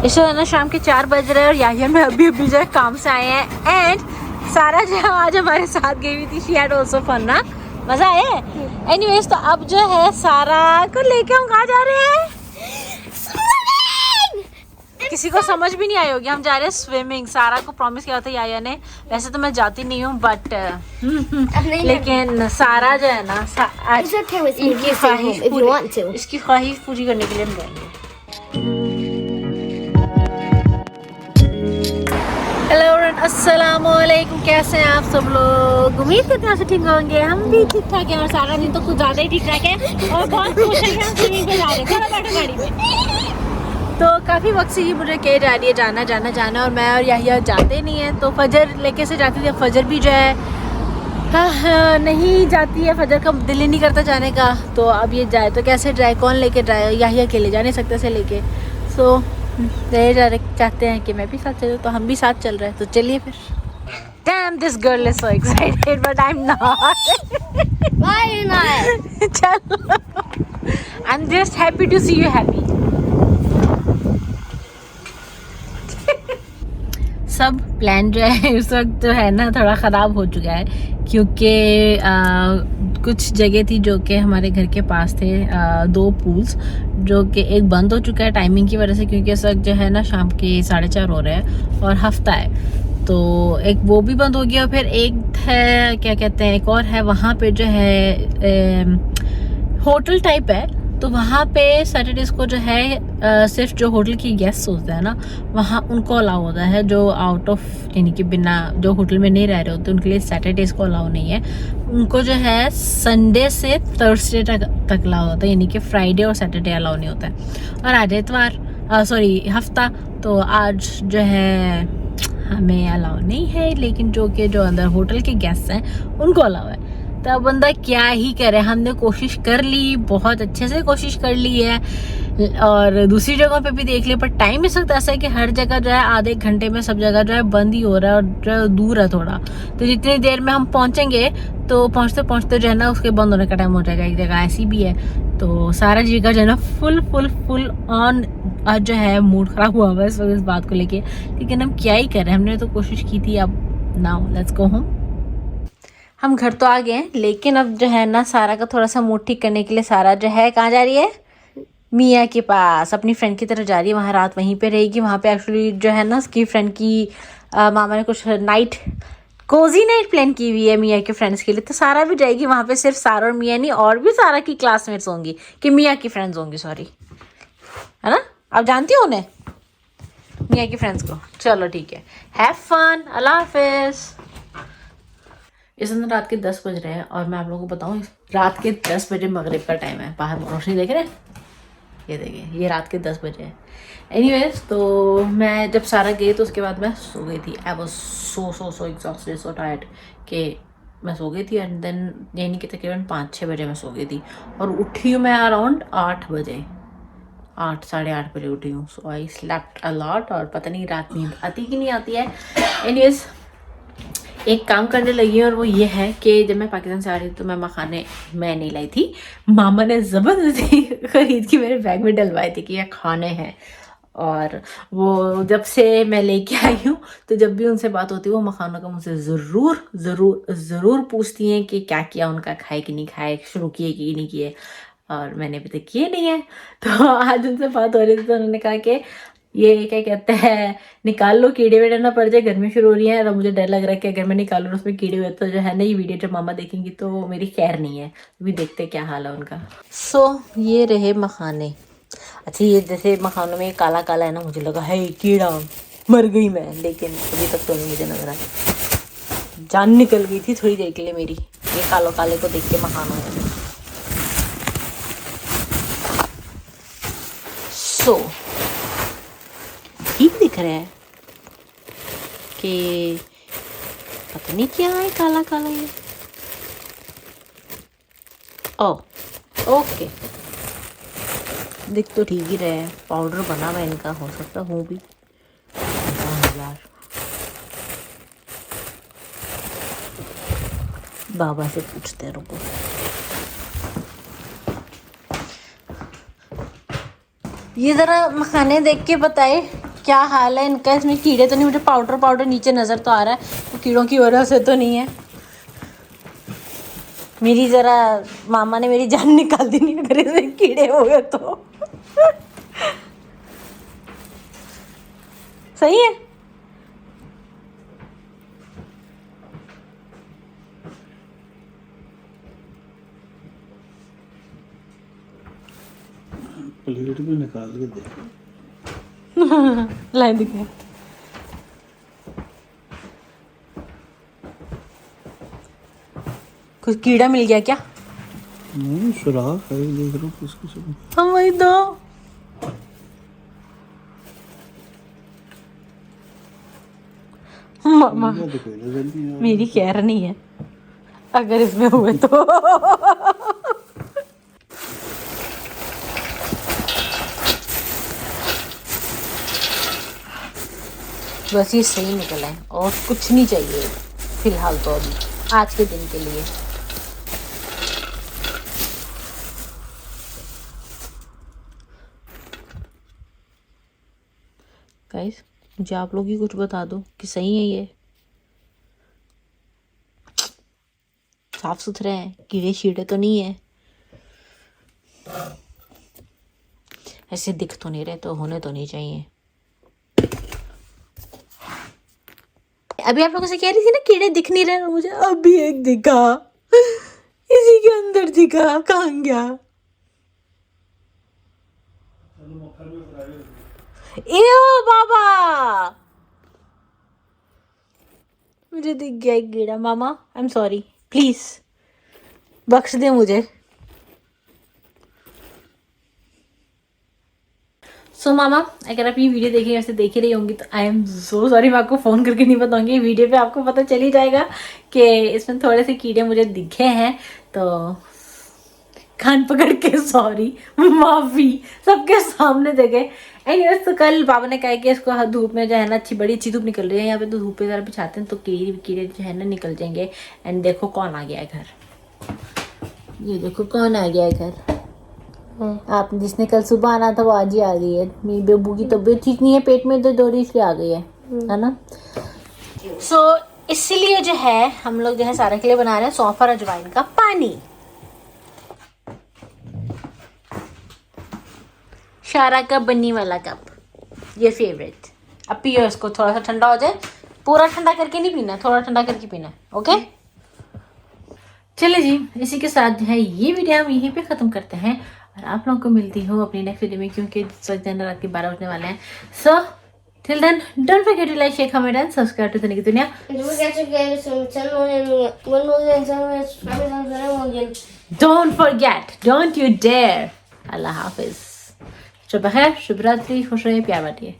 इस है ना शाम के 4 बज रहे हैं और याहिया में अभी जो है काम से आए हैं। एंड सारा जो है आज हमारे साथ गई हुई थी। शी हैड आल्सो फन ना, मजा आया। एनीवेज तो अब जो है सारा को लेके हम कहाँ जा रहे हैं? किसी को समझ भी नहीं आई होगी, हम जा रहे हैं स्विमिंग। सारा को प्रॉमिस किया था याया ने, वैसे तो मैं जाती नहीं हूँ बट लेकिन सारा जो है ना आज इसकी ख्वाहिश पूरी करने के लिए हम जाएंगे। हेलो अस्सलाम वालेकुम, कैसे हैं आप सब लोग? उम्मीद करते हैं ठीक होंगे। हम भी ठीक ठाक हैं और सारा दिन तो कुछ ज़्यादा ही ठीक ठाक है और बहुत खुश है कि हम स्विमिंग पे जा रहे हैं। चलो बैठो गाड़ी में। तो काफ़ी वक्त से ही मुझे कह जा रही है जाना जाना जाना और मैं और याहिया जाते नहीं है। तो फजर लेके से जाती थी, फजर भी जो है नहीं जाती है, फजर का दिल ही नहीं करता जाने का। तो अब ये जाए तो कैसे जाए, कौन लेके जाए? याहिया अकेले जा नहीं सकते से लेके। सो ले जा रहे चाहते हैं कि मैं भी साथ चलूँ, तो हम भी साथ चल रहे हैं। तो चलिए फिर। Damn, this girl is so excited, but I'm not. Why are you not? चलो, I'm just happy to see you happy. सब प्लान जो है उस वक्त जो है ना थोड़ा ख़राब हो चुका है, क्योंकि कुछ जगह थी जो कि हमारे घर के पास थे, 2 पूल्स जो कि एक बंद हो चुका है टाइमिंग की वजह से, क्योंकि इस वक्त जो है ना शाम के 4:30 हो रहे हैं और हफ्ता है। तो एक वो भी बंद हो गया और फिर एक है क्या कहते हैं, एक और है वहाँ पे जो है होटल टाइप है। तो वहाँ पे सैटरडेज़ को जो है सिर्फ जो होटल की गेस्ट होते हैं ना वहाँ उनको अलाउ होता है, जो आउट ऑफ यानी कि बिना जो होटल में नहीं रह रहे होते उनके लिए सैटरडेज़ को अलाउ नहीं है। उनको जो है संडे से थर्सडे तक अलाउ होता है, यानी कि फ्राइडे और सैटरडे अलाउ नहीं होता है। और आज इतवार हफ्ता, तो आज जो है हमें अलाउ नहीं है, लेकिन जो अंदर होटल के गेस्ट हैं उनको अलाउ है। तो अब बंदा क्या ही करे, हमने कोशिश कर ली, बहुत अच्छे से कोशिश कर ली है और दूसरी जगहों पे भी देख लिया, पर टाइम इस वक्त ऐसा है कि हर जगह जो है आधे घंटे में सब जगह जो है बंद ही हो रहा है और जो है दूर है थोड़ा। तो जितनी देर में हम पहुंचेंगे तो पहुंचते पहुंचते जो है ना उसके बंद होने का टाइम हो जाएगा। एक जगह ऐसी भी है, तो सारा जगह जो है ना फुल ऑन आज जो है मूड खराब हुआ हुआ है इस वक्त इस बात को लेके, लेकिन हम क्या ही करें, हमने तो कोशिश की थी। अब नाउ लेट्स गो होम। हम घर तो आ गए हैं, लेकिन अब जो है ना सारा का थोड़ा सा मूड ठीक करने के लिए सारा जो है कहाँ जा रही है? मिया के पास, अपनी फ्रेंड की तरफ जा रही है। वहाँ रात वहीं पे रहेगी। वहाँ पे एक्चुअली जो है ना उसकी फ्रेंड की मामा ने कुछ कोजी नाइट प्लान की हुई है मिया के फ्रेंड्स के लिए। तो सारा भी जाएगी वहाँ पे, सिर्फ सारा और मिया नहीं, और भी सारा की क्लासमेट्स होंगी, कि मिया की फ्रेंड्स होंगी, सॉरी, है ना? आप जानती हो उन्हें, मिया की फ्रेंड्स को? चलो ठीक है, हैव फन, अल्लाह हाफिज़। इस अंदर रात के 10 बज रहे हैं और मैं आप लोगों को बताऊं रात के 10 बजे मगरिब का टाइम है। बाहर रोशनी देख रहे हैं, ये देखिए, ये रात के 10 बजे है। एनीवेज तो मैं जब सारा गई तो उसके बाद मैं सो गई थी। I was so exhausted, so tired कि मैं सो गई थी। एंड देन यानी कि तकरीबन 5-6 बजे मैं सो गई थी और उठी हूँ मैं अराउंड 8 बजे, 8 साढ़े 8 बजे उठी हूँ। सो आई स्लेप्ट अ लॉट और पता नहीं रात नींद आती कि नहीं आती है। एनीवेज एक काम करने लगी और वो ये है कि जब मैं पाकिस्तान से आ रही थी तो मैं मखाने मैं नहीं लाई थी, मामा ने ज़बरदस्ती खरीद के मेरे बैग में डलवाए थे कि ये खाने हैं। और वो जब से मैं लेके आई हूँ तो जब भी उनसे बात होती है वो मखानों का मुझसे ज़रूर पूछती हैं कि क्या किया उनका, खाए कि नहीं खाए, शुरू किए कि नहीं किए, और मैंने अभी तक किए नहीं है। तो आज उनसे बात हो रही थी तो उन्होंने कहा कि ये क्या कहते हैं, निकाल लो, कीड़े वीड़े ना पड़ जाए, गर्मी शुरू हो रही है। और मुझे डर लग रहा है कि अगर मैं निकालूँ उसमें कीड़े हुए तो जो है ना ये वीडियो जब मामा देखेंगी तो मेरी खैर नहीं है। अभी देखते क्या हाल है उनका। सो ये रहे मखाने। अच्छा, ये जैसे मखानों में काला काला है ना, मुझे लगा है कीड़ा, मर गई मैं, लेकिन अभी तक तो नहीं मुझे नजर आया। जान निकल गई थी थोड़ी देर के लिए मेरी, ये कालो काले को देख के मखानों में। सो ठीक दिख रहा है कि पता नहीं क्या है काला काला ये। ओके, दिख तो ठीक ही रहा है। पाउडर बना हुआ इनका, हो सकता हूँ भी। यार बाबा से पूछते हैं, रुको। ये ज़रा मखाने देख के बताए क्या हाल है इनका, इसमें कीड़े तो नहीं, मुझे पाउडर नीचे नज़र तो आ रहा है, तो कीड़ों की वजह से तो नहीं है। मेरी ज़रा मामा ने मेरी जान निकाल दी, नहीं अगर इसमें कीड़े हो गए तो। सही है। प्लेट भी निकाल के दे। लाइन दिखे कुछ कीड़ा मिल गया क्या? नहीं, सुराख है, देख रहा हूँ किस किस्म। हम वही दो। मामा तो कोई नजर नहीं आ रहा। मेरी केयर नहीं है अगर इसमें हुए तो। बस ये सही निकला है और कुछ नहीं चाहिए फिलहाल तो अभी आज के दिन के लिए। गाइस मुझे आप लोग ही कुछ बता दो कि सही है ये, साफ सुथरे हैं, कीड़े शीड़े तो नहीं है, ऐसे दिख तो नहीं रहे तो होने तो नहीं चाहिए। अभी आप लोगों से कह रही थी ना कीड़े दिख नहीं रहे, मुझे अभी एक दिखा, इसी के अंदर दिखा, कहाँ गया? एओ बाबा, मुझे दिख गया एक कीड़ा। मामा आई एम सॉरी, प्लीज बख्श दे मुझे। सो मामा अगर आप ये वीडियो देखेंगे, वैसे देख ही रही होंगी, तो आई एम सो सॉरी, मैं आपको फ़ोन करके नहीं बताऊंगी, वीडियो पे आपको पता चल ही जाएगा कि इसमें थोड़े से कीड़े मुझे दिखे हैं, तो कान पकड़ के सॉरी, माफ़ी सबके सामने देखे। एनीवेज तो कल बाबा ने कहा कि इसको धूप में जो है ना, बड़ी अच्छी धूप निकल रही है यहाँ पे, तो धूप पे ज़रा बिछाते हैं तो कीड़े जो है ना निकल जाएंगे। एंड देखो कौन आ गया है घर, ये देखो कौन आ गया है घर। आप जिसने कल सुबह आना था वो आज ही आ गई है। मेरी बेबू की तबीयत ठीक नहीं है, पेट में दर्द हो रही, इसलिए आ गई है ना। सो इसलिए जो है हम लोग जो है सारे के लिए बना रहे हैं सौंफ और अजवाइन का पानी। शारा का बन्नी वाला कप, ये फेवरेट। अब पियो इसको, थोड़ा सा ठंडा हो जाए, पूरा ठंडा करके नहीं पीना, थोड़ा ठंडा करके पीना, ओके। चलिए जी, इसी के साथ जो है ये वीडियो हम यहीं पे ख़त्म करते हैं और आप लोगों को मिलती हूँ अपनी नेक्स्ट वीडियो में, क्योंकि इस वक्त रात के 12 बजने वाले हैं। So till then don't forget to like, share, comment and subscribe to दुनिया की दुनिया। Don't forget, don't you dare. अल्लाह हाफिज, शुभ खैर, शुभ रात्रि, खुश रहिए, प्यार बांटिए।